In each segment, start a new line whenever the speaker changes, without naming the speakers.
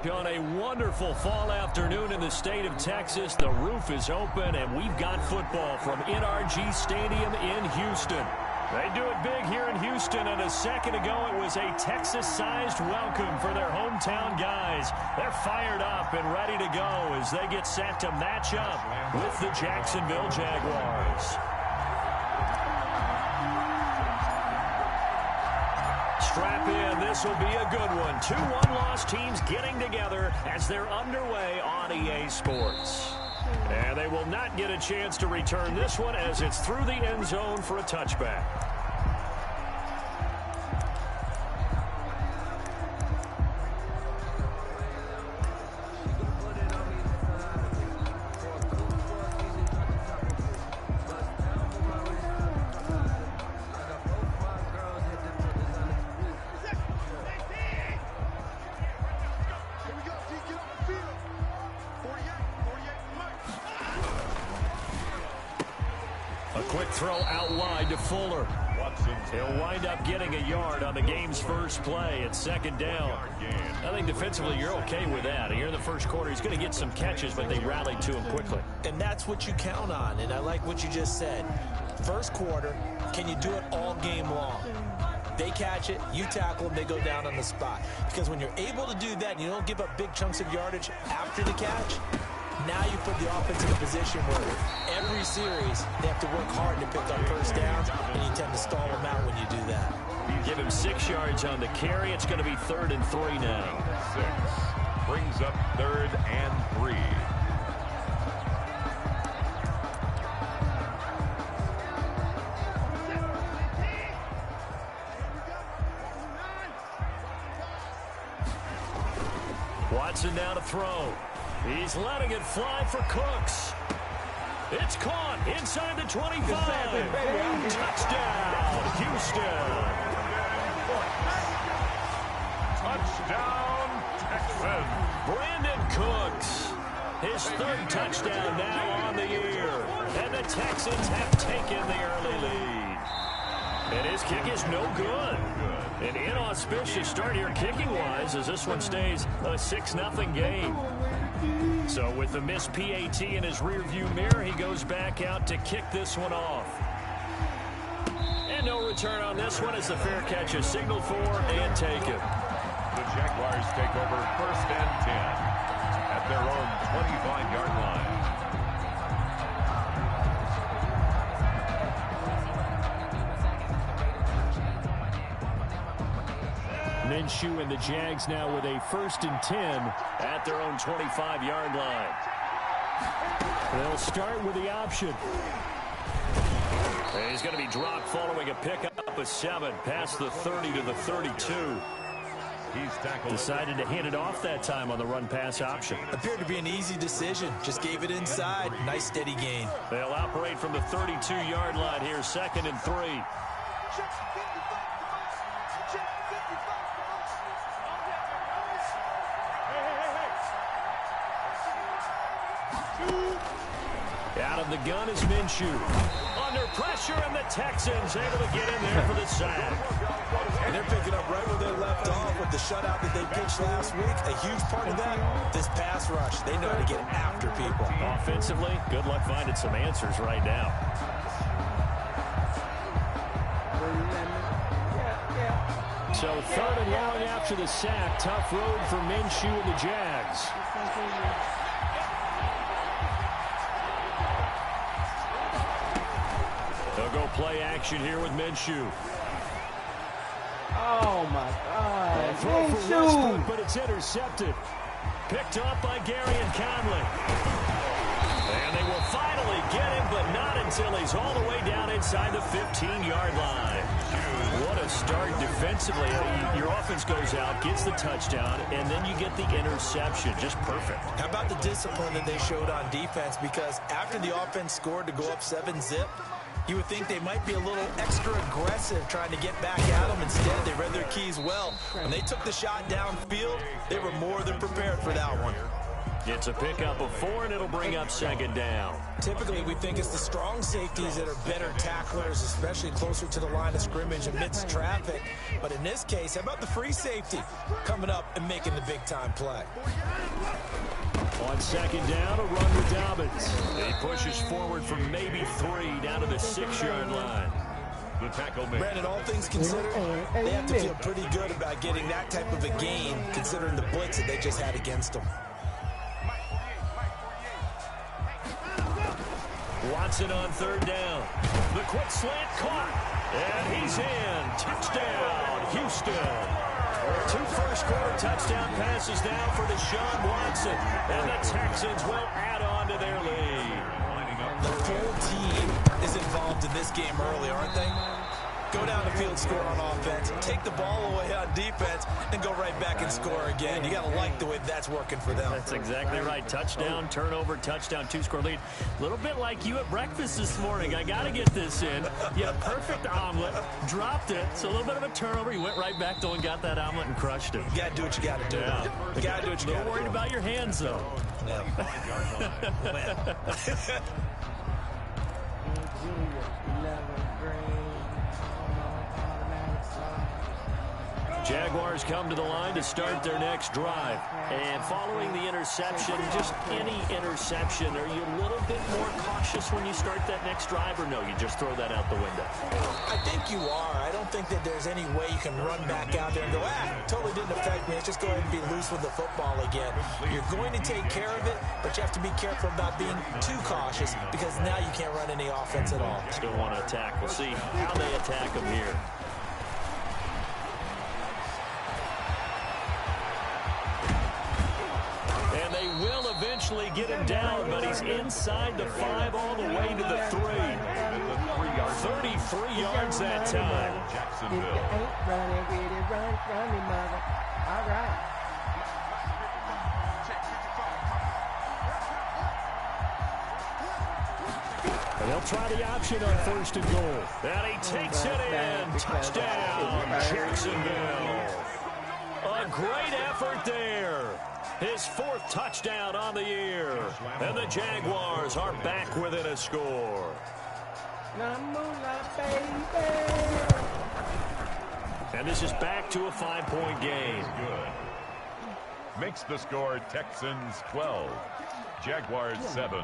On a wonderful fall afternoon in the state of Texas, the roof is open, and we've got football from NRG Stadium in Houston. They do it big here in Houston, and a second ago it was a Texas-sized welcome for their hometown guys. They're fired up and ready to go as they get set to match up with the Jacksonville Jaguars. Strap in, this will be a good one. Two one-loss teams getting together as they're underway on EA Sports. And they will not get a chance to return this one as it's through the end zone for a touchback. Throw out wide to Fuller. He'll wind up getting a yard on the game's first play at second down. I think defensively you're okay with that. Here in the first quarter, he's going to get some catches, but they rallied to him quickly.
And that's what you count on, and I like what you just said. First quarter, can you do it all game long? They catch it, you tackle them, they go down on the spot. Because when you're able to do that and you don't give up big chunks of yardage after the catch, now you put the offense in a position where every series they have to work hard to pick up first downs, and you tend to stall them out when you do that.
Give him 6 yards on the carry. It's going to be 3rd and 3 now.
6 brings up 3rd and 3.
Watson now to throw. He's letting it fly for Cooks. It's caught inside the 25. Touchdown, Houston.
Touchdown, Texans.
Brandon Cooks. His 3rd touchdown now on the year. And the Texans have taken the early lead. And his kick is no good. An inauspicious start here kicking-wise as this one stays a 6-0 game. So with the missed PAT in his rearview mirror, he goes back out to kick this one off. And no return on this one as the fair catch is signaled for and taken.
The Jaguars take over 1st and 10 at their own 25-yard line.
Minshew and the Jags now with a 1st and 10 at their own 25-yard line. They'll start with the option. And he's going to be dropped following a pickup of 7 past the 30 to the 32. He's tackled. Decided to hand it off that time on the run-pass option.
Appeared to be an easy decision. Just gave it inside. Nice steady gain.
They'll operate from the 32-yard line here, 2nd and 3. Out of the gun is Minshew. Under pressure, and the Texans able to get in there for the sack.
And they're picking up right where they left off with the shutout that they pitched last week. A huge part of that, this pass rush. They know how to get after people.
Offensively, good luck finding some answers right now. So 3rd and long after the sack. Tough road for Minshew and the Jags. They'll go play action here with Minshew.
Oh, my God.
Throw for Westbrook, but it's intercepted. Picked off by Gary and Conley. And they will finally get him, but not until he's all the way down inside the 15-yard line. What a start defensively. Your offense goes out, gets the touchdown, and then you get the interception. Just perfect.
How about the discipline that they showed on defense? Because after the offense scored to go up 7-zip, you would think they might be a little extra aggressive trying to get back at them. Instead, they read their keys well. When they took the shot downfield, they were more than prepared for that one.
It's a pickup of 4, and it'll bring up second down.
Typically, we think it's the strong safeties that are better tacklers, especially closer to the line of scrimmage amidst traffic. But in this case, how about the free safety coming up and making the big-time play?
On second down, a run with Dobbins. He pushes forward from maybe 3 down to the 6-yard line.
The tackle made.
Brandon, all things considered, they have to feel pretty good about getting that type of a gain, considering the blitz that they just had against them.
Watson on third down. The quick slant caught. And he's in. Touchdown, Houston. 2 first-quarter touchdown passes now for Deshaun Watson. And the Texans will add on to their lead.
The full team is involved in this game early, aren't they? Go down the field, score on offense, take the ball away on defense, and go right back and score again. You got to like the way that's working for them.
That's exactly right. Touchdown, turnover, touchdown, 2-score lead. A little bit like you at breakfast this morning. I got to get this in. You had a perfect omelet, dropped it. So a little bit of a turnover. You went right back, though, and got that omelet and crushed it.
You got to do what you got to do.
Yeah.
You got to do what you got to do.
Worried about your hands, though.
No.
Jaguars come to the line to start their next drive. And following the interception, just any interception, are you a little bit more cautious when you start that next drive, or no, you just throw that out the window?
I think you are. I don't think that there's any way you can run back out there and go, totally didn't affect me. Let's just go ahead and be loose with the football again. You're going to take care of it, but you have to be careful about being too cautious because now you can't run any offense at all.
Still want to attack. We'll see how they attack them here. And they will eventually get him down, but he's inside the 5 all the way to the 3. 33 yards that time.
If you ain't running with it, run me, mother. All right.
And they'll try the option on 1st and goal. And he takes it in. Touchdown, Jacksonville. A great effort there. His 4th touchdown on the year. And the Jaguars are back within a score. And this is back to a 5-point game.
Good. Makes the score Texans 12. Jaguars 7.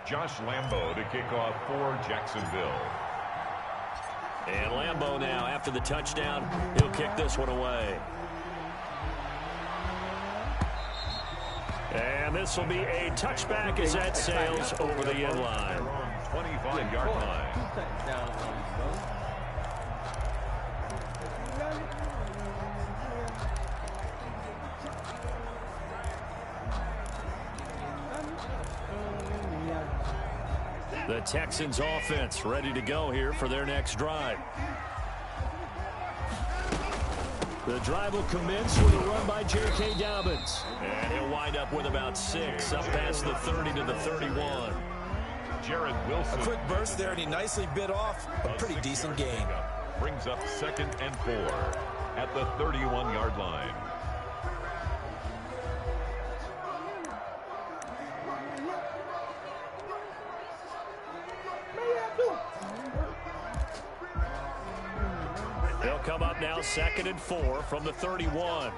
Josh Lambo to kick off for Jacksonville.
And Lambo now, after the touchdown, he'll kick this one away. And this will be a touchback as that sails over the end line.
25-yard line.
The Texans offense ready to go here for their next drive. The drive will commence with a run by J.K. Dobbins. And he'll wind up with about 6, up past the 30 to the 31.
Jared Wilson.
A quick burst there, and he nicely bit off a pretty decent gain.
Brings up 2nd and 4 at the 31-yard line.
They'll come up now 2nd and 4 from the 31.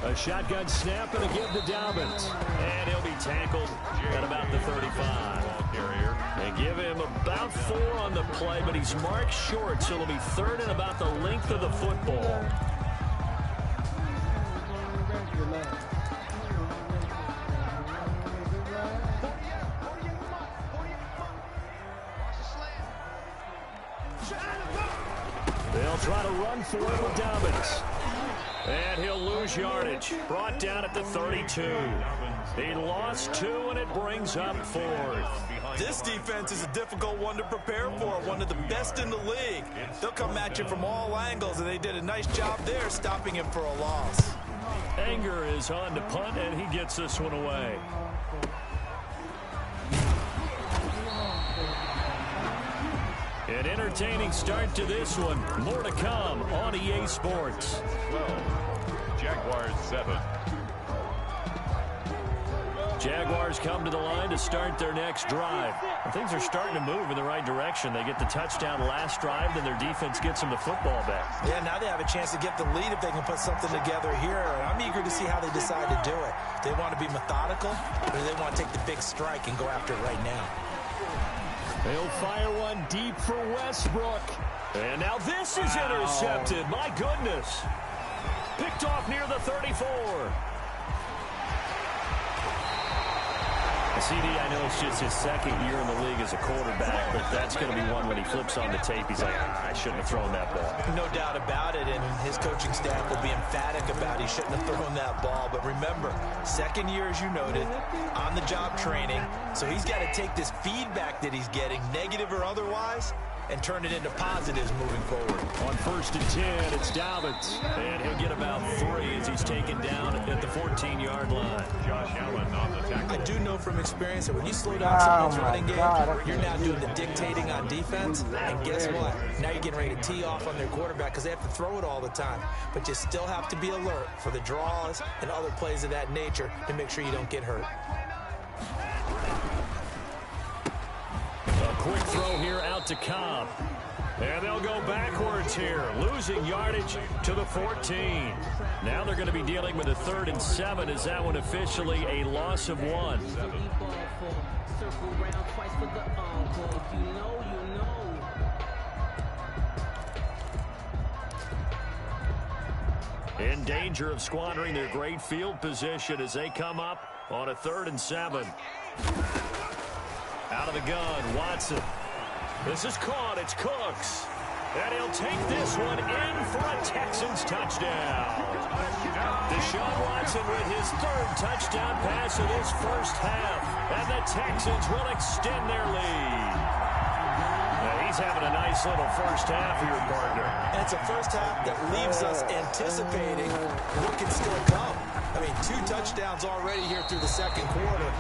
A shotgun snap and a give to Dobbins. And he'll be tackled at about the 35. They give him about 4 on the play, but he's marked short, so it'll be 3rd and about the length of the football. They'll try to run for it with Dobbins. And he'll lose yardage. Brought down at the 32. He lost 2, and it brings up 4th.
This defense is a difficult one to prepare for, one of the best in the league. They'll come at you from all angles, and they did a nice job there stopping him for a loss.
Anger is on to punt, and he gets this one away. An entertaining start to this one. More to come on EA Sports.
12. Jaguars 7.
Jaguars come to the line to start their next drive. Things are starting to move in the right direction. They get the touchdown last drive, then their defense gets them the football back.
Yeah, now they have a chance to get the lead if they can put something together here. And I'm eager to see how they decide to do it. Do they want to be methodical, or do they want to take the big strike and go after it right now?
They'll fire one deep for Westbrook. And now this is intercepted. My goodness. Picked off near the 34. CD, I know it's just his second year in the league as a quarterback, but that's going to be one when he flips on the tape. He's like, I shouldn't have thrown that ball.
No doubt about it, and his coaching staff will be emphatic about he shouldn't have thrown that ball. But remember, second year, as you noted, on-the-job training, so he's got to take this feedback that he's getting, negative or otherwise, and turn it into positives moving forward.
On 1st and 10, it's Dobbins. And he'll get about 3 as he's taken down at the 14-yard line.
Josh Allen on the tackle.
I do know from experience that when you slow down someone's running game, you're now doing the dictating on defense. And guess what? Now you're getting ready to tee off on their quarterback because they have to throw it all the time. But you still have to be alert for the draws and other plays of that nature to make sure you don't get hurt.
A quick throw here out to Cobb. And they'll go backwards here, losing yardage to the 14. Now they're going to be dealing with a 3rd and 7. Is that one officially a loss of 1? In danger of squandering their great field position as they come up on a 3rd and 7. Out of the gun, Watson. This is caught. It's Cooks. And he'll take this one in for a Texans touchdown. Deshaun Watson with his 3rd touchdown pass of this first half. And the Texans will extend their lead. Now, he's having a nice little first half here, partner.
And it's a first half that leaves us anticipating what can still come. I mean, 2 touchdowns already here through the second quarter.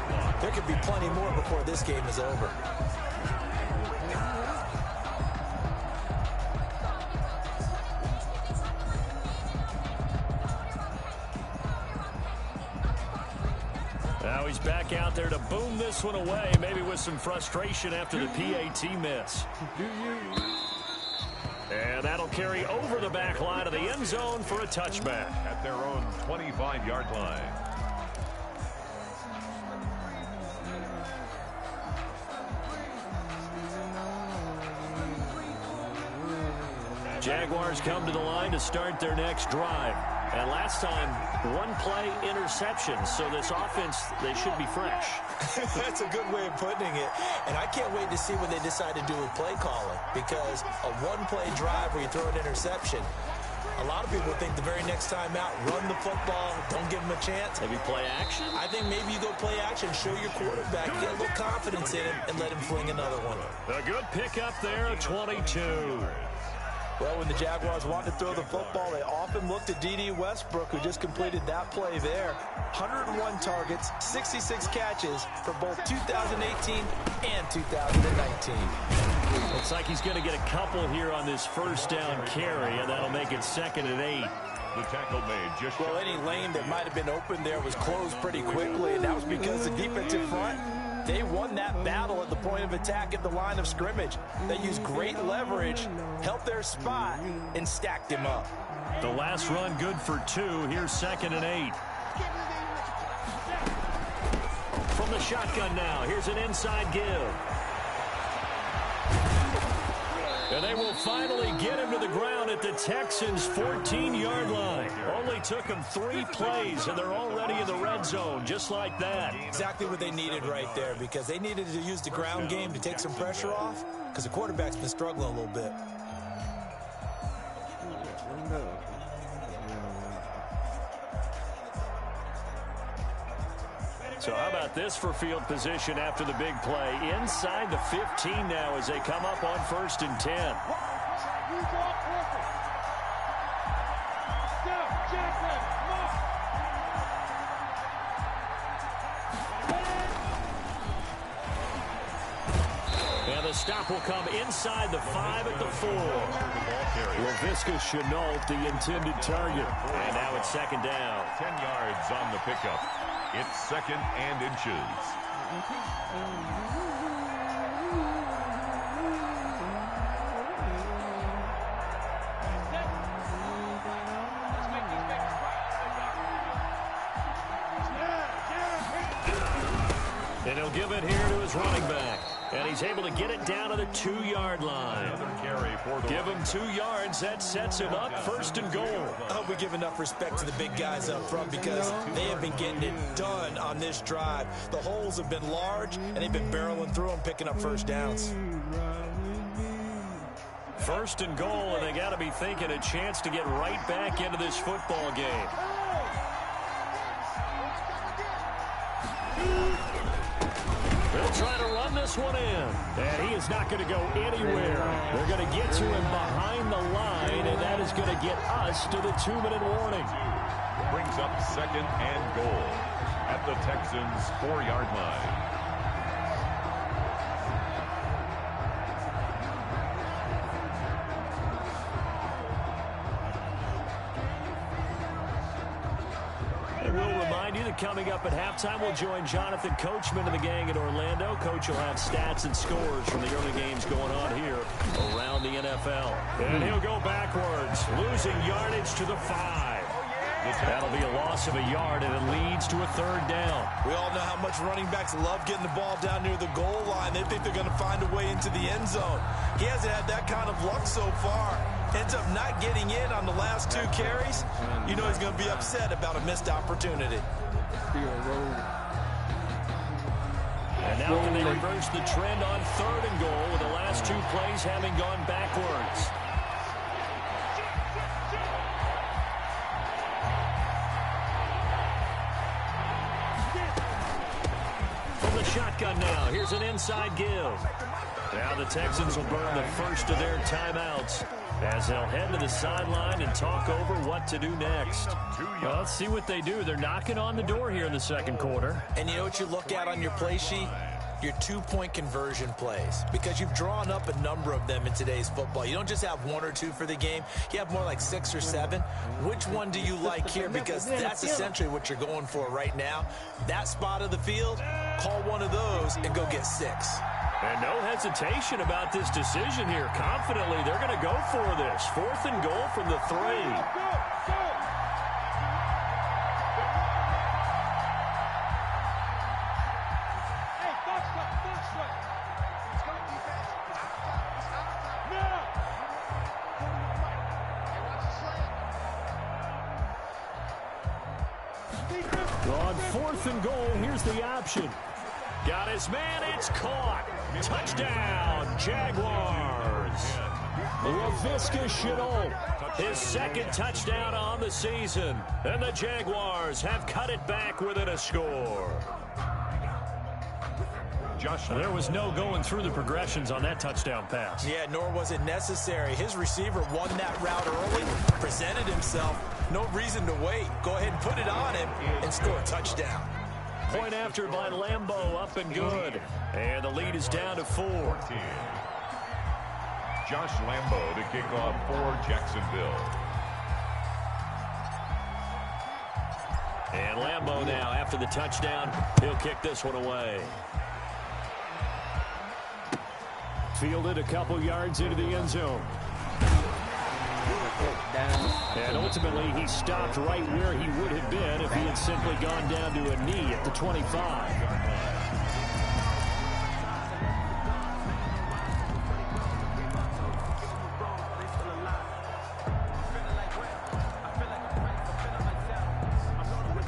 There could be plenty more before this game is over.
Now he's back out there to boom this one away, maybe with some frustration after the PAT miss. And that'll carry over the back line of the end zone for a touchback.
At their own 25-yard line.
Jaguars come to the line to start their next drive. And last time, 1-play interception. So this offense, they should be fresh.
That's a good way of putting it. And I can't wait to see what they decide to do with play calling. Because a 1-play drive where you throw an interception, a lot of people think the very next time out, run the football, don't give them a chance.
Maybe play action?
I think maybe you go play action, show your quarterback, get a little confidence in him, and let him fling another one.
A good pickup there at 22.
Well, when the Jaguars want to throw the football, they often look to D.D. Westbrook, who just completed that play there. 101 targets, 66 catches for both 2018 and 2019.
Looks like he's going to get a couple here on this first down carry, and that'll make it 2nd and 8.
The tackle made just
well, any lane that might have been open there was closed pretty quickly, and that was because the defensive front, they won that battle at the point of attack at the line of scrimmage. They used great leverage, held their spot, and stacked him up.
The last run good for 2. Here's 2nd and 8. From the shotgun now, here's an inside give. And they will finally get him to the ground at the Texans' 14-yard line. Only took them 3 plays, and they're already in the red zone, just like that.
Exactly what they needed right there, because they needed to use the ground game to take some pressure off, because the quarterback's been struggling a little bit.
So how about this for field position after the big play? Inside the 15 now as they come up on 1st and 10. And the the stop will come inside the 5 at the 4. Laviska Chenault, the intended target. And now it's second down.
10 yards on the pickup. It's second and inches.
And he'll give it here to his running back. And he's able to get it down to the 2-yard line. Give him 2 yards. That sets him up first and goal.
I hope we give enough respect to the big guys up front because they have been getting it done on this drive. The holes have been large, and they've been barreling through them, picking up first downs.
First and goal, and they got to be thinking a chance to get right back into this football game. They'll try to run this one in. And he is not going to go anywhere. They're going to get to him behind the line, and that is going to get us to the 2-minute warning.
Brings up second and goal at the Texans' 4-yard line.
Coming up at halftime, we'll join Jonathan Coachman and the gang in Orlando. Coach will have stats and scores from the early games going on here around the NFL. And he'll go backwards, losing yardage to the 5. That'll be a loss of a yard, and it leads to a 3rd down.
We all know how much running backs love getting the ball down near the goal line. They think they're going to find a way into the end zone. He hasn't had that kind of luck so far. Ends up not getting in on the last 2 carries. You know he's going to be upset about a missed opportunity.
And now can they reverse the trend on 3rd and goal with the last 2 plays having gone backwards? From the shotgun now, here's an inside give. Now the Texans will burn the first of their timeouts as they'll head to the sideline and talk over what to do next. Well, let's see what they do. They're knocking on the door here in the second quarter.
And you know what you look at on your play sheet? Your 2-point conversion plays, because you've drawn up a number of them in today's football. You don't just have 1 or 2 for the game. You have more like 6 or 7. Which one do you like here? Because that's essentially what you're going for right now. That spot of the field, call one of those and go get 6.
And no hesitation about this decision here. Confidently, they're going to go for this. 4th and goal from the 3. On 4th and goal, here's the option. Got his man, it's caught. Touchdown, Jaguars. Laviska Chenault, his 2nd touchdown on the season. And the Jaguars have cut it back within a score. There was no going through the progressions on that touchdown pass.
Yeah, nor was it necessary. His receiver won that route early, presented himself. No reason to wait. Go ahead and put it on him and score a touchdown.
Point after by Lambeau, up and good. And the lead is down to 4.
Josh Lambeau to kick off for Jacksonville.
And Lambeau now, after the touchdown, he'll kick this one away. Fielded a couple yards into the end zone. And ultimately, he stopped right where he would have been if he had simply gone down to a knee at the 25.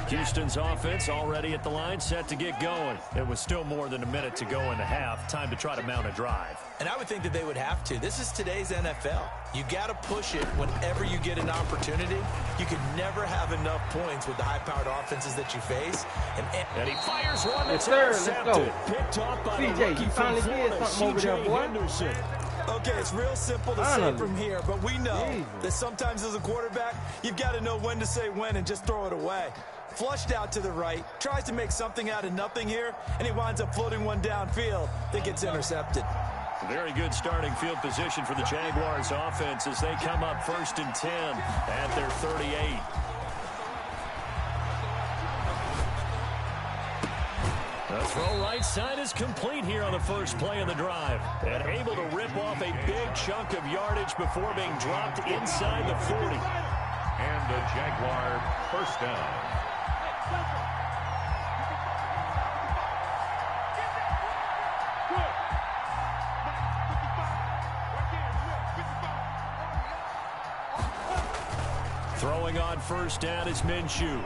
Houston's offense already at the line, set to get going. It was still more than a minute to go in the half. Time to try to mount a drive.
And I would think that they would have to. This is today's NFL. You got to push it whenever you get an opportunity. You can never have enough points with the high-powered offenses that you face.
And he fires one that's
let's go.
Picked up by
CJ,
the rookie
you finally
from
did
Florida,
something over there,
CJ
boy.
Henderson.
Okay, it's real simple to say from here, but we know that sometimes as a quarterback, you've got to know when to say when and just throw it away. Flushed out to the right, tries to make something out of nothing here, and he winds up floating one downfield that gets intercepted.
Very good starting field position for the Jaguars offense as they come up 1st and 10 at their 38. The throw right side is complete here on the first play of the drive. And able to rip off a big chunk of yardage before being dropped inside the 40.
And the Jaguar first down.
Throwing on first down is Minshew.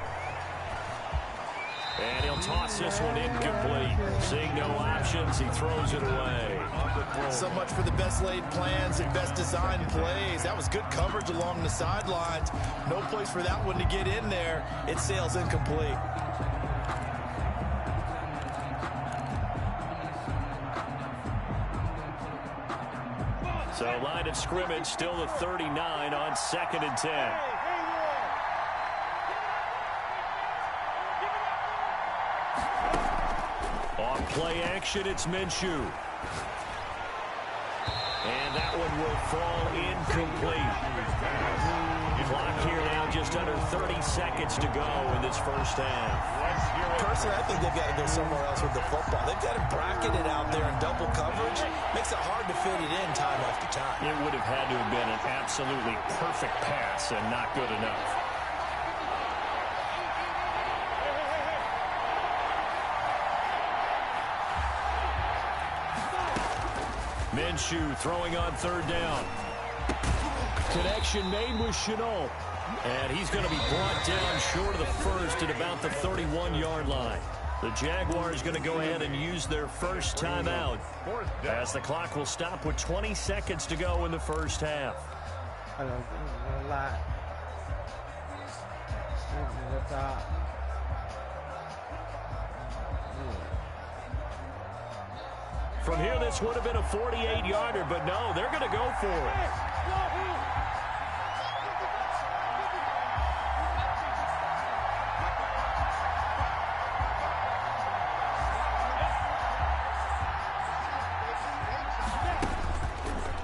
And he'll toss this one incomplete. Seeing no options, he throws it away.
So much for the best laid plans and best designed plays. That was good coverage along the sidelines. No place for that one to get in there. It sails incomplete.
So line of scrimmage still the 39 on 2nd and 10. On play action, it's Minshew. And that one will fall incomplete. Clock here now just under 30 seconds to go in this first half.
Personally, I think they've got to go somewhere else with the football. They've got it bracketed out there in double coverage. Makes it hard to fit it in time after time.
It would have had to have been an absolutely perfect pass and not good enough. Minshew throwing on 3rd down. Connection made with Chenault. And he's going to be brought down short of the first at about the 31-yard line. The Jaguars going to go ahead and use their first timeout as the clock will stop with 20 seconds to go in the first half.
I don't think a lot.
From here, this would have been a 48-yarder, but no, they're going to go for it.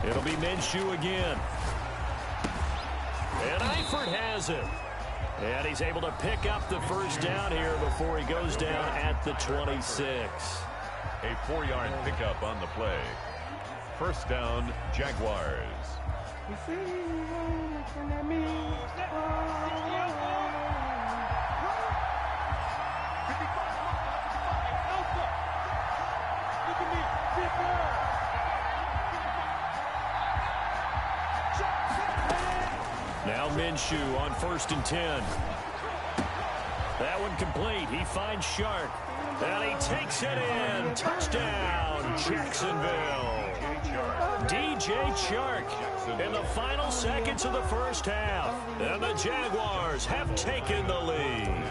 It'll be Minshew again. And Eifert has it. And he's able to pick up the first down here before he goes down at the 26.
A 4-yard pickup on the play. First down, Jaguars.
Now Minshew on 1st and 10. That one complete. He finds Shark. And he takes it in. Touchdown, Jacksonville. DJ Chark in the final seconds of the first half. And the Jaguars have taken the lead.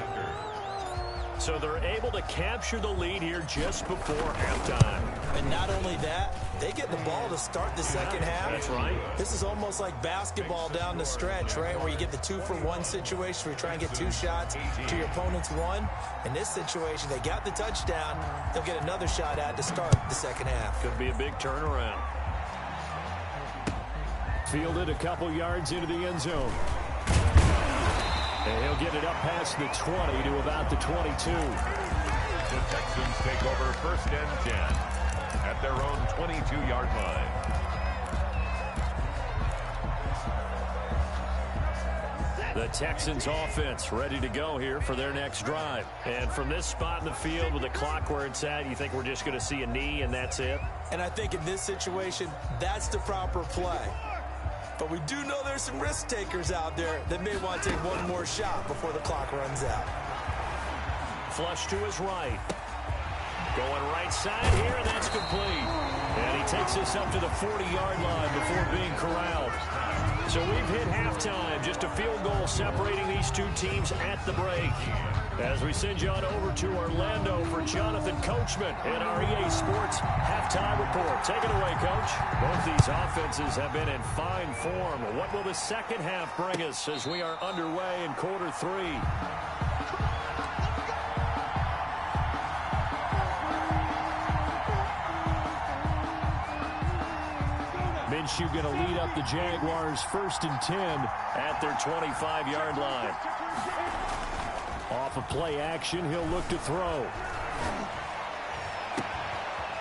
So they're able to capture the lead here just before halftime.
And not only that, they get the ball to start the second half.
That's right.
This is almost like basketball down the stretch, right, where you get the 2-for-1 situation where you try and get 2 shots to your opponent's 1. In this situation, they got the touchdown. They'll get another shot at to start the second half.
Could be a big turnaround. Fielded a couple yards into the end zone. And he'll get it up past the 20 to about the 22.
The Texans take over 1st and 10 at their own 22-yard line.
The Texans offense ready to go here for their next drive. And from this spot in the field with the clock where it's at, you think we're just going to see a knee and that's it?
And I think in this situation, that's the proper play. But we do know there's some risk takers out there that may want to take one more shot before the clock runs out.
Flush to his right. Going right side here, and that's complete. And he takes this up to the 40-yard line before being corralled. So we've hit halftime. Just a field goal separating these two teams at the break. As we send you on over to Orlando for Jonathan Coachman in our EA Sports halftime report. Take it away, Coach. Both these offenses have been in fine form. What will the second half bring us as we are underway in quarter 3? Minshew going to lead up the Jaguars 1st and 10 at their 25-yard line. Off of play action, he'll look to throw.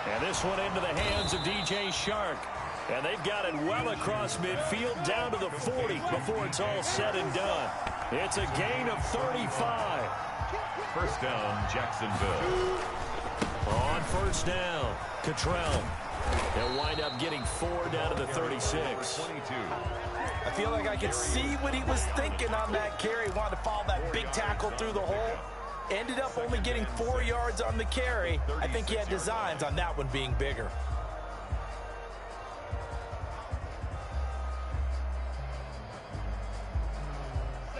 And this one into the hands of DJ Shark. And they've got it well across midfield down to the 40 before it's all said and done. It's a gain of 35.
First down, Jacksonville.
On first down, Cottrell. They'll wind up getting 4 down to the 36.
22.
I feel like I could see what he was thinking on that carry. Wanted to follow that big tackle through the hole. Ended up only getting 4 yards on the carry. I think he had designs on that one being bigger.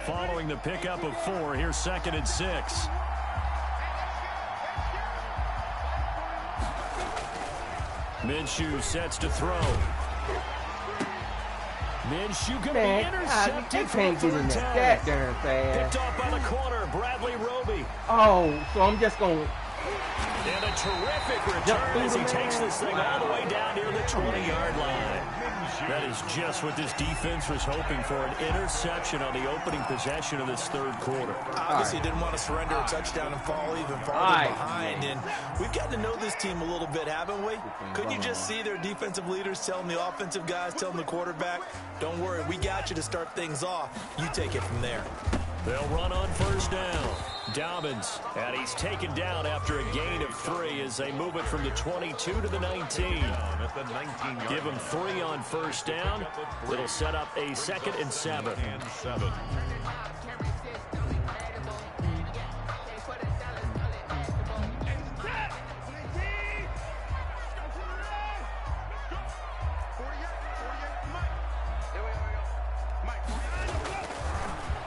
Following the pickup of 4, here's 2nd and 6. Minshew sets to throw. Minshew going to be intercepted from the third time.
That darn fast.
Picked off by the corner, Bradley Roby.
Oh, so I'm just going to...
And a terrific return as he takes this thing all the way down near the 20-yard line. That is just what this defense was hoping for, an interception on the opening possession of this third quarter.
Obviously didn't want to surrender a touchdown and fall even farther behind. And we've gotten to know this team a little bit, haven't we? Couldn't you just see their defensive leaders telling the offensive guys, telling the quarterback, don't worry, we got you to start things off. You take it from there.
They'll run on first down. Dobbins, and he's taken down after a gain of 3 as they move it from the 22 to the 19. Give him 3 on first down. It'll set up a 2nd and 7.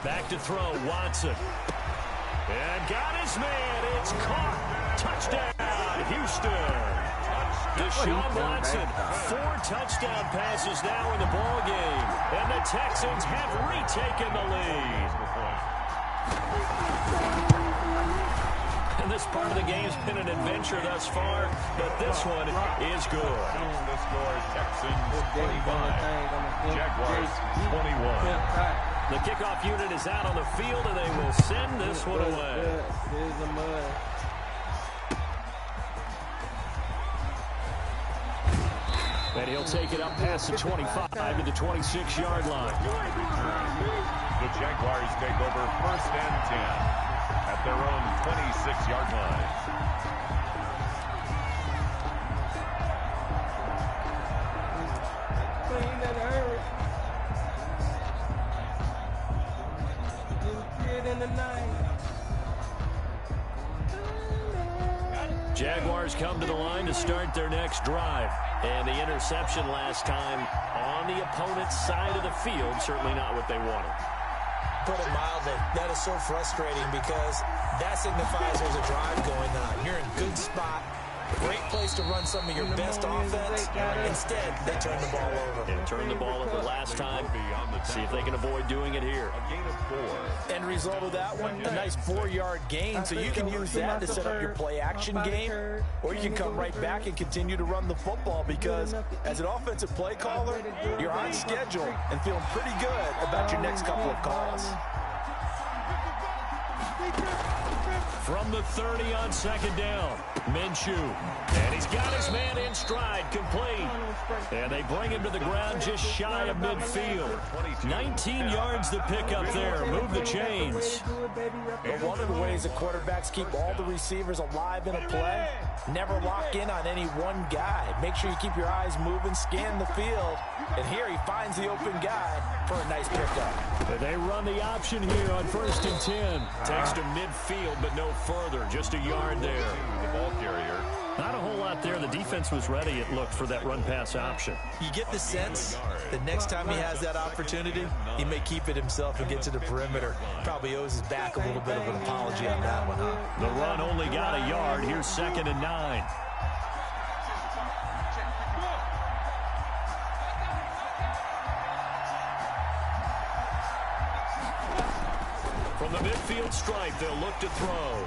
Back to throw, Watson. And got his man. It's caught. Touchdown, Houston. Deshaun Watson, 4 touchdown passes now in the ball game. And the Texans have retaken the lead. And this part of the game's been an adventure thus far, but this one is good.
The score, Texans 25, Jaguars 21.
The kickoff unit is out on the field, and they will send this one away.
There's the mud.
And he'll take it up past the 25 to the 26-yard line.
The Jaguars take over 1st and 10 at their own 26-yard line.
Jaguars come to the line to start their next drive. And the interception last time on the opponent's side of the field, certainly not what they wanted.
Put it mildly, that is so frustrating because that signifies there's a drive going on. You're in a good spot. Great place to run some of your best offense. Instead, they turn the ball over.
And turn the ball over last time. See if they can avoid doing it here.
A gain of 4.
End result of that one, a nice 4-yard gain. So you can use that to set up your play action game. Or you can come right back and continue to run the football because as an offensive play caller, you're on schedule and feeling pretty good about your next couple of calls.
From the 30 on 2nd down, Minshew. And he's got his man in stride, complete. And they bring him to the ground just shy of midfield. 19 yards to pick up there. Move the chains.
But one of the ways that quarterbacks keep all the receivers alive in a play, never lock in on any one guy. Make sure you keep your eyes moving, scan the field. And here he finds the open guy for a nice pickup.
And they run the option here on 1st and 10. Takes to midfield, but no further. Just a yard there.
The ball carrier.
Not a whole lot there. The defense was ready, it looked, for that run-pass option.
You get the sense the next time he has that opportunity, he may keep it himself and get to the perimeter. Probably owes his back a little bit of an apology on that one, huh?
The run only got a yard. Here's 2nd and 9. From the midfield stripe, they'll look to throw.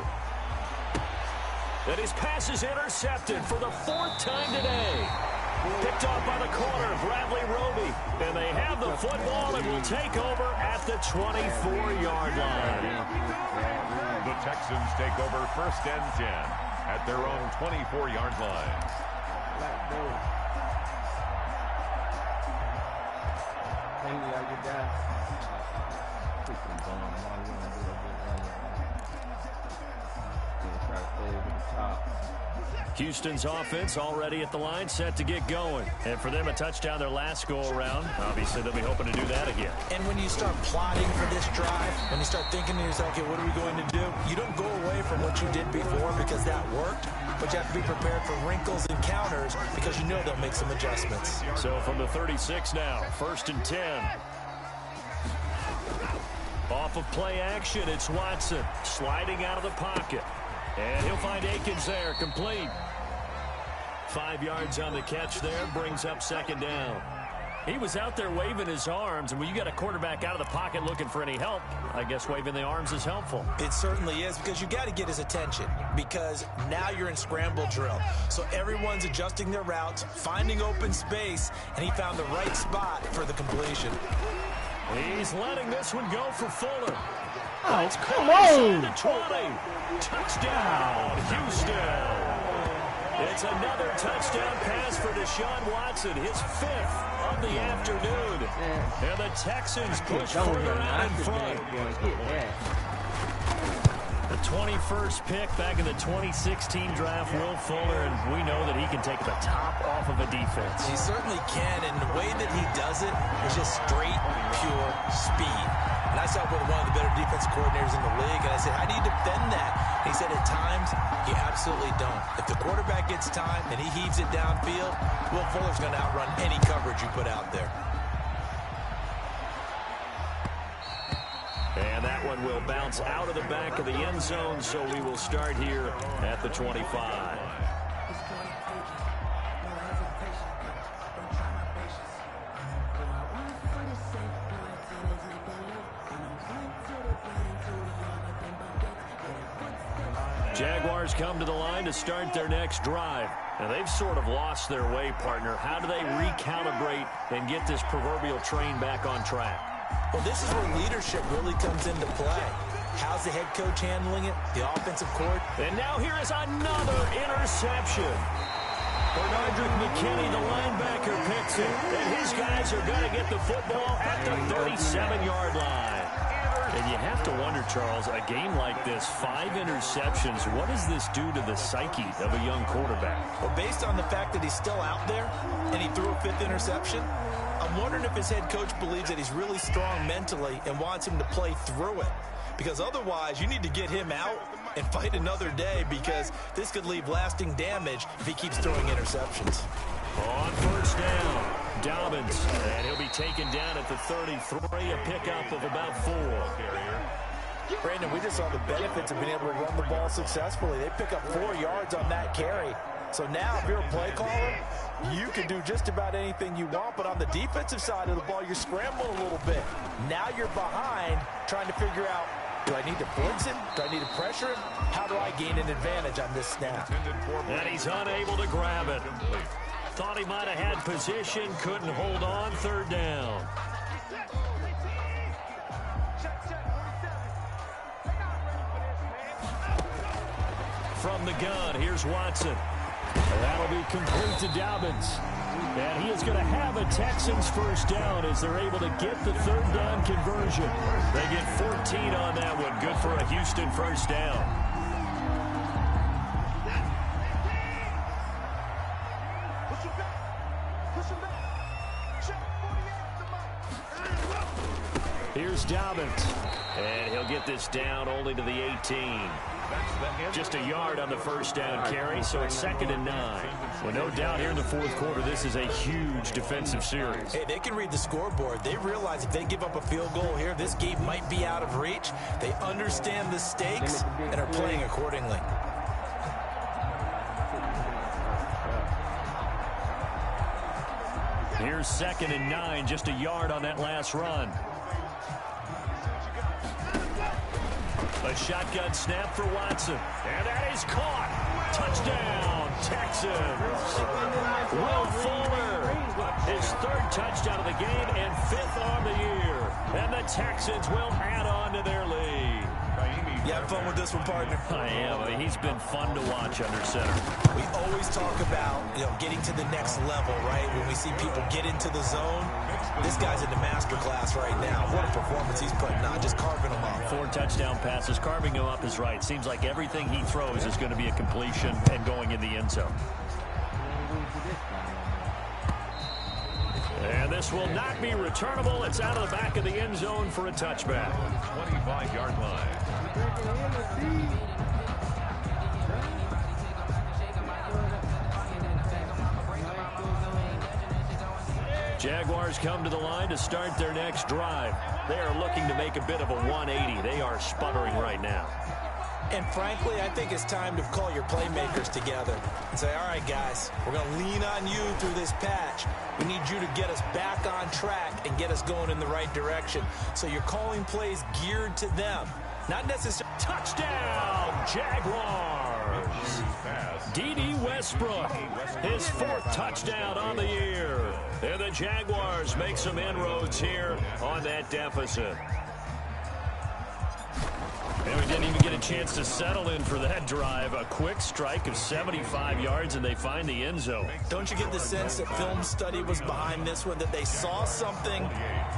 And his pass is intercepted for the 4th time today. Picked off by the corner, Bradley football and will take over at the 24-yard line.
The Texans take over 1st and 10 at their own 24-yard line.
Houston's offense already at the line, set to get going. And for them, a touchdown their last go-around. Obviously, they'll be hoping to do that again.
And when you start plotting for this drive, when you start thinking to yourself, okay, what are we going to do? You don't go away from what you did before because that worked, but you have to be prepared for wrinkles and counters because you know they'll make some adjustments.
So from the 36 now, 1st and 10. Off of play action, it's Watson sliding out of the pocket. And he'll find Akins there, complete. 5 yards on the catch there, brings up 2nd down. He was out there waving his arms, and when you got a quarterback out of the pocket looking for any help, I guess waving the arms is helpful.
It certainly is, because you got to get his attention, because now you're in scramble drill. So everyone's adjusting their routes, finding open space, and he found the right spot for the completion.
He's letting this one go for Fuller.
Oh, come on!
20. Touchdown, Houston. It's another touchdown pass for Deshaun Watson, his 5th of the afternoon. And the Texans push further out in front. The 21st pick back in the 2016 draft, Will Fuller, and we know that he can take the top off of a defense.
He certainly can, and the way that he does it is just straight, pure speed. And I saw it with one of the better defensive coordinators in the league, and I said, how do you defend that? And he said, at times, you absolutely don't. If the quarterback gets time and he heaves it downfield, Will Fuller's going to outrun any coverage you put out there.
And that one will bounce out of the back of the end zone, so we will start here at the 25. Jaguars come to the line to start their next drive. Now, they've sort of lost their way, partner. How do they recalibrate and get this proverbial train back on track?
Well, this is where leadership really comes into play. How's the head coach handling it? The offensive court?
And now here is another interception. Bernardrick McKinney, the linebacker, picks it. And his guys are going to get the football at the 37-yard line. And you have to wonder, Charles, a game like this, 5 interceptions, what does this do to the psyche of a young quarterback?
Well, based on the fact that he's still out there and he threw a 5th interception, I'm wondering if his head coach believes that he's really strong mentally and wants him to play through it. Because otherwise, you need to get him out and fight another day, because this could leave lasting damage if he keeps throwing interceptions.
On 1st down, Dobbins, and he'll be taken down at the 33, a pickup of about 4.
Brandon, we just saw the benefits of being able to run the ball successfully. They pick up 4 yards on that carry. So now, if you're a play caller, you can do just about anything you want, but on the defensive side of the ball, you're scrambling a little bit. Now you're behind, trying to figure out, do I need to blitz him? Do I need to pressure him? How do I gain an advantage on this snap?
And he's unable to grab it. Thought he might have had position, couldn't hold on, 3rd down. From the gun, here's Watson. And that'll be complete to Dobbins. And he is going to have a Texans 1st down as they're able to get the 3rd down conversion. They get 14 on that one. Good for a Houston 1st down. Here's Dobbins. And he'll get this down only to the 18. Just a yard on the 1st down carry, so it's 2nd and 9. Well, no doubt here in the 4th quarter, this is a huge defensive series.
Hey, they can read the scoreboard. They realize if they give up a field goal here, this game might be out of reach. They understand the stakes and are playing accordingly.
Here's 2nd and 9, just a yard on that last run. A shotgun snap for Watson. And that is caught. Touchdown, Texans. Will Fuller, his third touchdown of the game and fifth on the year. And the Texans will add on to their lead.
You have fun with this one, partner?
I am. I mean, he's been fun to watch under center.
We always talk about, getting to the next level, right? When we see people get into the zone, this guy's in the master class right now. What a performance he's putting on, just carving them up.
4 touchdown passes, carving him up is right. Seems like everything he throws is going to be a completion and going in the end zone. And this will not be returnable. It's out of the back of the end zone for a touchback.
25-yard line.
Jaguars come to the line to start their next drive. They are looking to make a bit of a 180. They are sputtering right now.
And frankly, I think it's time to call your playmakers together and say, all right, guys, we're going to lean on you through this patch. We need you to get us back on track and get us going in the right direction. So you're calling plays geared to them. Not necessarily.
Touchdown, Jaguars. D.D. Westbrook, his 4th touchdown on the year. And the Jaguars make some inroads here on that deficit. And we didn't even get a chance to settle in for that drive. A quick strike of 75 yards, and they find the end zone.
Don't you get the sense that film study was behind this one, that they saw something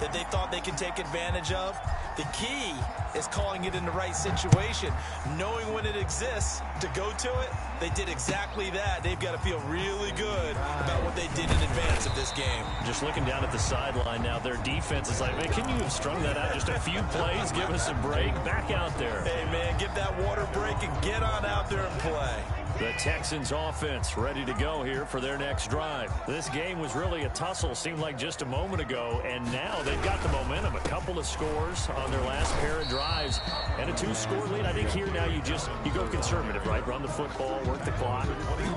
that they thought they could take advantage of? The key is calling it in the right situation, knowing when it exists to go to it. They did exactly that. They've got to feel really good about what they did in advance of this game.
Just looking down at the sideline now, their defense is like, man, can you have strung that out just a few plays? Give us a break. Back out there.
Hey, man, give that water break and get on out there and play.
The Texans offense ready to go here for their next drive. This game was really a tussle, seemed like just a moment ago, and now they've got the momentum. A couple of scores on their last pair of drives and a 2-score lead. I think here now you go conservative, right? Run the football, work the clock.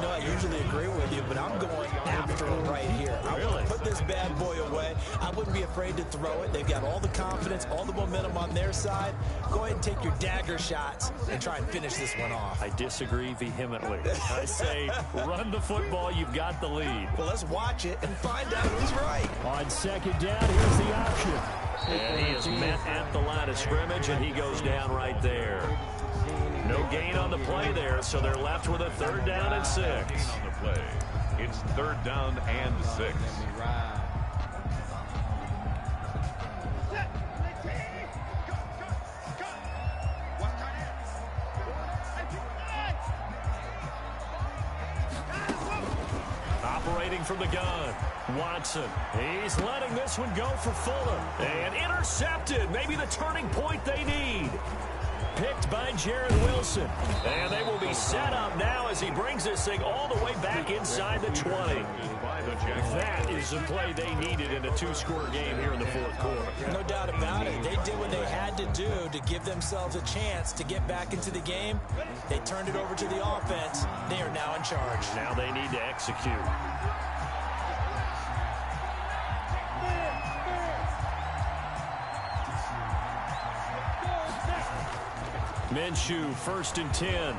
I usually agree with you, but I'm going after him right here. I want to put this bad boy away. I wouldn't be afraid to throw it. They've got all the confidence, all the momentum on their side. Go ahead and take your dagger shots and try and finish this one off.
I disagree vehemently. I say run the football. You've got the lead.
Well, let's watch it and find out who's right.
On second down, here's the option. And he is met at the line of scrimmage, and he goes down right there. No gain on the play there, so they're left with a 3rd down and 6.
On the play. It's 3rd down and 6.
Operating from the gun, Watson. He's letting this one go for Fuller. And intercepted. Maybe the turning point they need. Picked by Jared Wilson. And they will be set up now as he brings this thing all the way back inside the 20. That is the play they needed in a 2-score game here in the 4th quarter.
No doubt about it. They did what they had to do to give themselves a chance to get back into the game. They turned it over to the offense. They are now in charge.
Now they need to execute. Minshew, 1st and 10.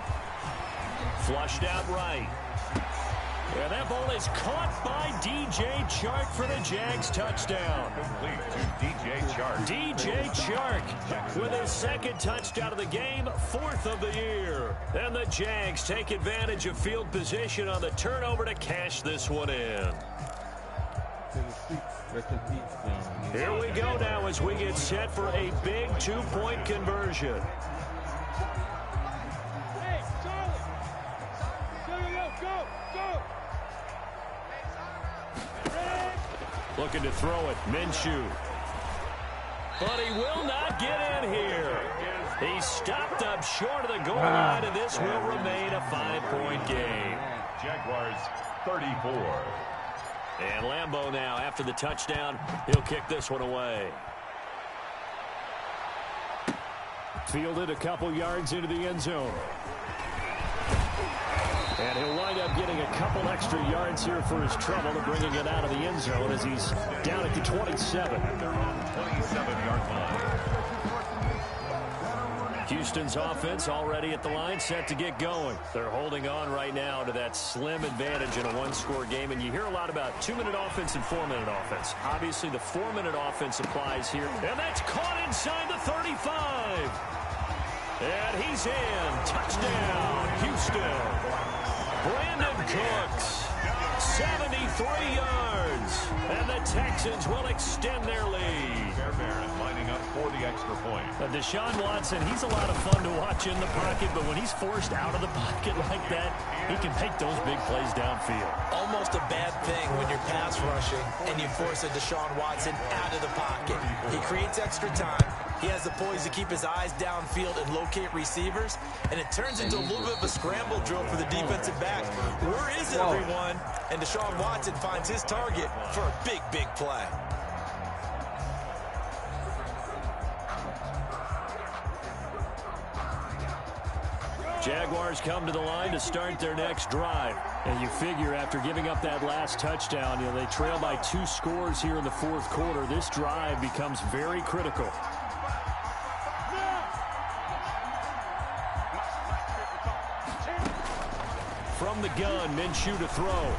Flushed out right. And that ball is caught by D.J. Chark for the Jags touchdown.
Complete to D.J. Chark.
D.J. Chark with his 2nd touchdown of the game, 4th of the year. And the Jags take advantage of field position on the turnover to cash this one in. Here we go now as we get set for a big 2-point conversion. Looking to throw it, Minshew. But he will not get in here. He stopped up short of the goal line, and this will remain a 5-point game.
Jaguars 34.
And Lambeau now, after the touchdown, he'll kick this one away. Fielded a couple yards into the end zone. And he'll wind up getting a couple extra yards here for his trouble and bringing it out of the end zone as he's down at the 27.
At their own 27-yard line.
Houston's offense already at the line, set to get going. They're holding on right now to that slim advantage in a one-score game, and you hear a lot about 2-minute offense and 4-minute offense. Obviously, the 4-minute offense applies here, and that's caught inside the 35. And he's in. Touchdown, Houston. Brandon Cooks, 73 yards, and the Texans will extend their lead.
Fairbairn lining up for the extra point.
Deshaun Watson, he's a lot of fun to watch in the pocket, but when he's forced out of the pocket like that, he can make those big plays downfield.
Almost a bad thing when you're pass rushing and you force a Deshaun Watson out of the pocket. He creates extra time. He has the poise to keep his eyes downfield and locate receivers, and it turns into a little bit of a scramble drill for the defensive backs. Where is everyone? And Deshaun Watson finds his target for a big, big play.
Jaguars come to the line to start their next drive. And you figure after giving up that last touchdown, they trail by 2 scores here in the fourth quarter. This drive becomes very critical. From the gun, Minshew to throw.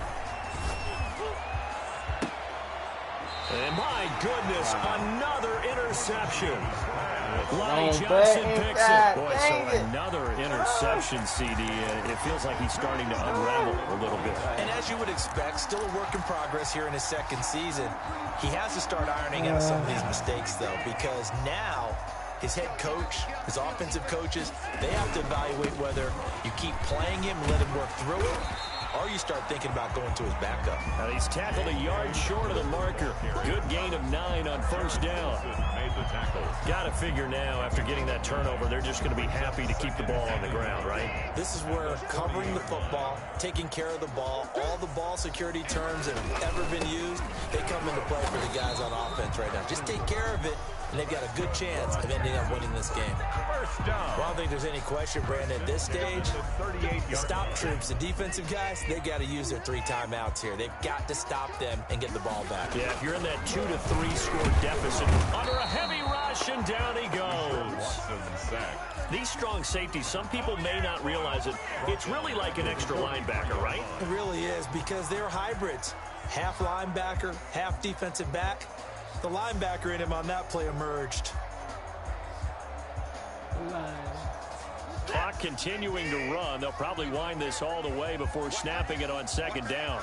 And my goodness, another interception. Lonnie Johnson picks it. Boy, so another interception, CD. It feels like he's starting to unravel a little bit.
And as you would expect, still a work in progress here in his second season. He has to start ironing out some of these mistakes, though, because now his head coach, his offensive coaches, they have to evaluate whether you keep playing him, let him work through it, or you start thinking about going to his backup.
Now he's tackled a yard short of the marker. Good gain of 9 on first down.
Made the tackle.
Got to figure now, after getting that turnover, they're just going to be happy to keep the ball on the ground, right?
This is where covering the football, taking care of the ball, all the ball security terms that have ever been used, they come into play for the guys on offense right now. Just take care of it, and they've got a good chance of ending up winning this game.
First down.
Well, I don't think there's any question, Brandon, at this stage, the stop troops, the defensive guys, they've got to use their 3 timeouts here. They've got to stop them and get the ball back.
Yeah, if you're in that 2 to 3 score deficit, under a heavy rush, and down he goes. These strong safeties, some people may not realize it. It's really like an extra linebacker, right?
It really is, because they're hybrids. Half linebacker, half defensive back. The linebacker in him on that play emerged.
Clock continuing to run. They'll probably wind this all the way before snapping it on second down.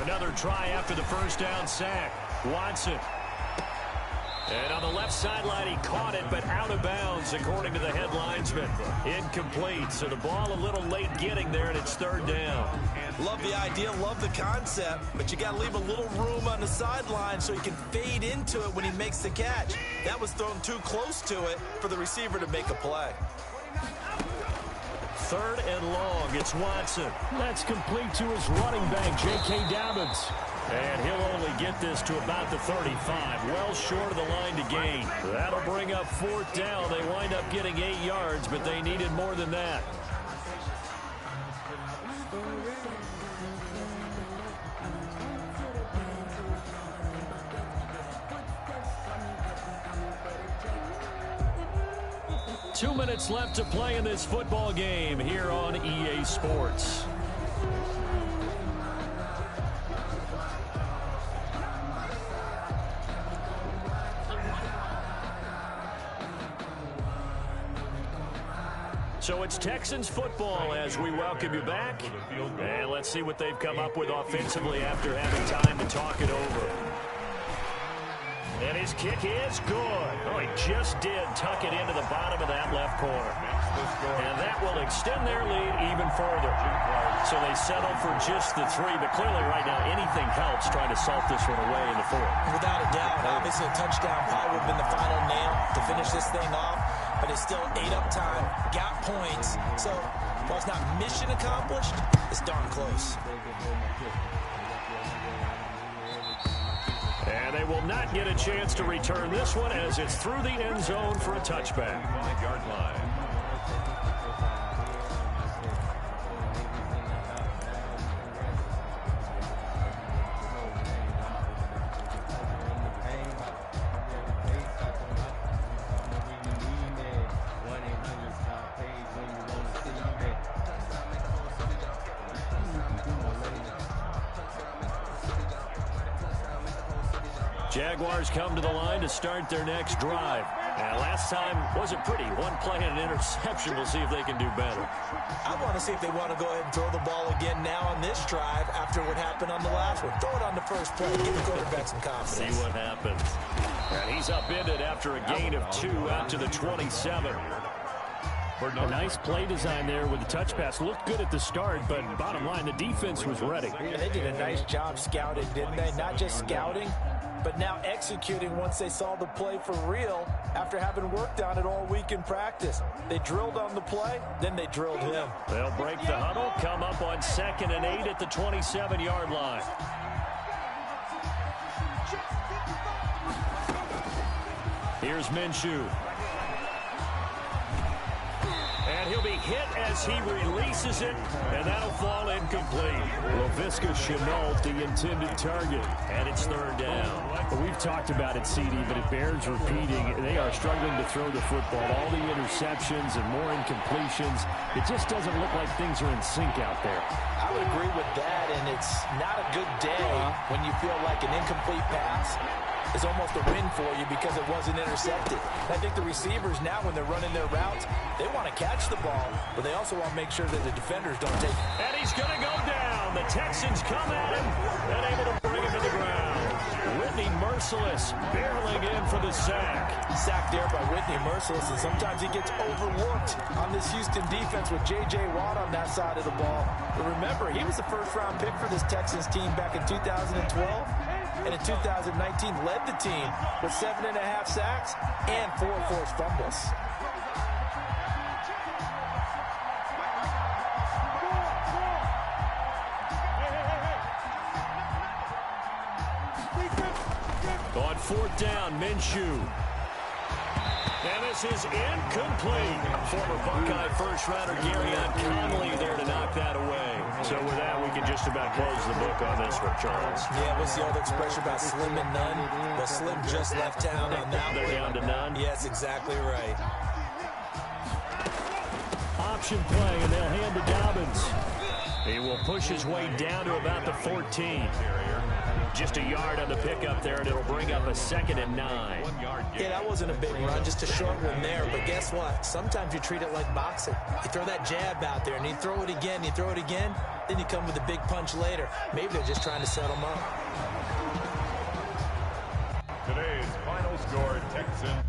Another try after the first down sack. Watson. And on the left sideline, he caught it, but out of bounds, according to the head linesman. Incomplete, so the ball a little late getting there, and it's third down.
Love the idea, love the concept, but you got to leave a little room on the sideline so he can fade into it when he makes the catch. That was thrown too close to it for the receiver to make a play.
Third and long, it's Watson. That's complete to his running back, J.K. Dobbins. And he'll only get this to about the 35, well short of the line to gain. That'll bring up fourth down. They wind up getting 8 yards, but they needed more than that. Two minutes left to play in this football game here on EA Sports. So it's Texans football as we welcome you back. And let's see what they've come up with offensively after having time to talk it over. And his kick is good. Oh, he just did tuck it into the bottom of that left corner. And that will extend their lead even further. So they settle for just the 3, but clearly right now anything helps trying to salt this one away in the 4th.
Without a doubt, obviously a touchdown probably would have been the final nail to finish this thing off, but it's still 8 up time, got points. So while it's not mission accomplished, it's darn close.
And they will not get a chance to return this one as it's through the end zone for a touchback.
5-yard line.
Jaguars come to the line to start their next drive. And last time wasn't pretty. One play and an interception. We'll see if they can do better.
I want to see if they want to go ahead and throw the ball again now on this drive after what happened on the last one. Throw it on the first play. Give the quarterback some confidence.
See what happens. And he's upended after a gain of 2 out to the 27. A nice play design there with the touch pass. Looked good at the start, but bottom line, the defense was ready.
And they did a nice job scouting, didn't they? Not just scouting, but now executing once they saw the play for real after having worked on it all week in practice. They drilled on the play, then they drilled him.
They'll break the huddle, come up on 2nd and 8 at the 27-yard line. Here's Minshew. And he'll be hit as he releases it, and that'll fall incomplete. LaVisca Chenault, the intended target, and it's 3rd down.
Well, we've talked about it, CD, but it bears repeating. They are struggling to throw the football. All the interceptions and more incompletions. It just doesn't look like things are in sync out there.
I would agree with that, and it's not a good day when you feel like an incomplete pass is almost a win for you because it wasn't intercepted. I think the receivers now, when they're running their routes, they want to catch the ball, but they also want to make sure that the defenders don't take it.
And he's going to go down. The Texans come at him and able to bring him to the ground. Whitney Merciless barreling in for the sack.
Sacked there by Whitney Merciless, and sometimes he gets overworked on this Houston defense with J.J. Watt on that side of the ball. But remember, he was the first-round pick for this Texans team back in 2012. And in 2019, led the team with 7.5 sacks and 4 forced fumbles.
On 4th down, Minshew. And this is incomplete. Former Buckeye first-rounder Garyon Conley there to knock that away. So with that, we can just about close the book on this one, Charles.
Yeah, what's the old expression about slim and none? Well, Slim just left town on that one.
They're down to none?
Yes, exactly right.
Option play, and they'll hand to Dobbins. He will push his way down to about the 14. Just a yard on the pickup there, and it'll bring up a 2nd and 9.
Yeah, that wasn't a big run, just a short one there. But guess what? Sometimes you treat it like boxing. You throw that jab out there, and you throw it again, then you come with a big punch later. Maybe they're just trying to set them up.
Today's final score, Texans